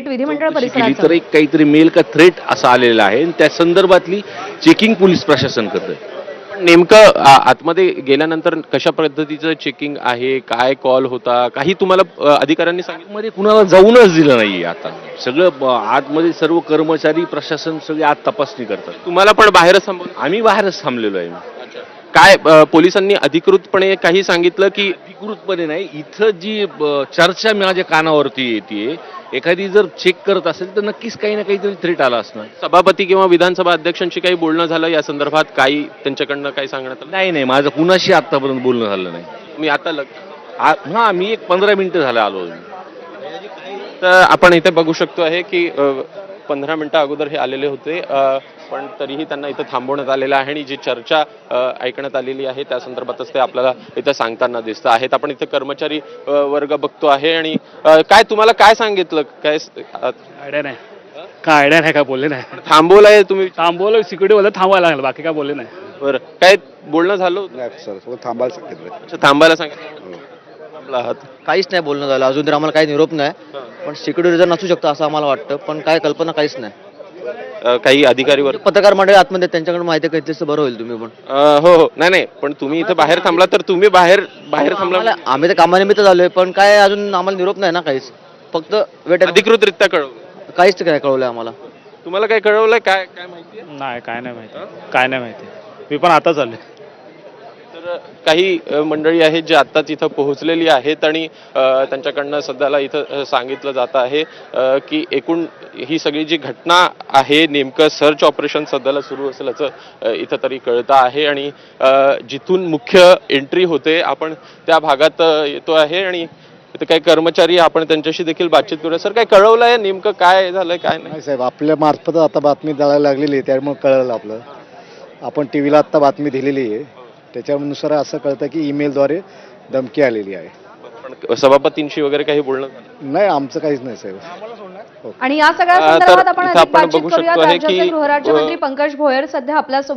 विधिमंडळ केली परिसराचं तर एक काहीतरी मेल का थ्रेट असं आलेलं आहे आणि त्या संदर्भातली चेकिंग पोलीस प्रशासन करतंय. नेमकं आतमध्ये गेल्यानंतर कशा पद्धतीचं चेकिंग आहे, काय कॉल होता, काही तुम्हाला अधिकाऱ्यांनी सांगितलं? मध्ये कुणाला जाऊनच दिलं नाहीये आता. सगळं आतमध्ये सर्व कर्मचारी प्रशासन सगळे आत तपासणी करतात. तुम्हाला पण बाहेरच थांबवलं? आम्ही बाहेरच थांबलेलो आहे. काय पोलिसांनी अधिकृतपणे काही सांगितलं की अधिकृतपणे नाही, इथं जी चर्चा माझ्या कानावरती येते, एखादी जर चेक करत असेल तर नक्कीच काही ना काहीतरी थ्रेट आला असणार. सभापती किंवा विधानसभा अध्यक्षांशी काही बोलणं झालं या संदर्भात? काही त्यांच्याकडनं काही सांगण्यात आलं? नाही माझं कुणाशी आतापर्यंत बोलणं झालं नाही. मी आता हा मी एक 15 मिनिटं झालं आलो. तर आपण इथे बघू शकतो आहे की 15 मिनिटं अगोदर हे आलेले होते, पण तरीही त्यांना इथं थांबवण्यात आलेलं आहे आणि जी चर्चा ऐकण्यात आलेली आहे त्या संदर्भातच ते आपल्याला इथं सांगताना दिसत आहेत. आपण इथे कर्मचारी वर्ग बघतो आहे आणि काय तुम्हाला काय सांगितलं? काय आयडिया नाही, काय आयडिया नाही, काय बोलले नाही. थांबवलंय तुम्ही? थांबवलं, सिक्युरिटी बोलत थांबायला लागलं, बाकी काय बोलले नाही. बरं, काय बोलणं झालं होतं? नाही सर, थांबायला सांगितलं. अच्छा, थांबायला सांगितलं. थांबला आहात. काहीच नाही बोलणं झालं अजून तर आम्हाला काही निरोप नाही, पण सिक्युरिटी रिझन असू शकतं असं आम्हाला वाटतं, पण काय कल्पना काहीच नाही. काही अधिकारी वर्ग? पत्रकार मंडळी आतमध्ये त्यांच्याकडे माहिती काही तसं बरं होईल. तुम्ही पण हो हो, नाही पण तुम्ही इथं बाहेर थांबला तर तुम्ही बाहेर थांबला. आम्हाला- आम्ही तर कामानिमित्त झालोय, पण काय अजून आम्हाला निरोप नाही ना काहीच, फक्त वेट. अधिकृतरित्या कळवलं? काहीच काय कळवलंय आम्हाला. तुम्हाला काय कळवलंय? काय काय माहिती? नाही, काय नाही माहिती, काय नाही माहिती. मी पण आता चाललोय. तर काही मंडळी आहेत जे आत्ताच इथं पोहोचलेली आहेत आणि त्यांच्याकडनं सध्याला इथं सांगितलं जात आहे की एकूण ही सगळी जी घटना आहे, नेमकं सर्च ऑपरेशन सध्याला सुरू असल्याचं इथं तरी कळतं आहे आणि जिथून मुख्य एंट्री होते आपण त्या भागात येतो आहे आणि इथं काही कर्मचारी, आपण त्यांच्याशी देखील बातचीत करूया. सर, काय कळवलंय नेमकं, काय झालंय काय नाही? नाही साहेब, आपल्या मार्फत आता बातमी द्यायला लागलेली आहे, त्यामुळे कळलं आपलं. आपण टीव्हीला आता बातमी दिलेली आहे, त्याच्यानुसार असं कळतं की ईमेलद्वारे धमकी आलेली आहे. पण सभापतींशी वगैरे काही बोलणं झालं? नाही, आमचं काहीच नाही साहेब. आणि या सगळ्या तर संदर्भात आपण इथं अधिक आपण बातचीत बघू करूया. शकतो आहे राज्याचे की गृहराज्यमंत्री पंकज भोयर सध्या आपल्या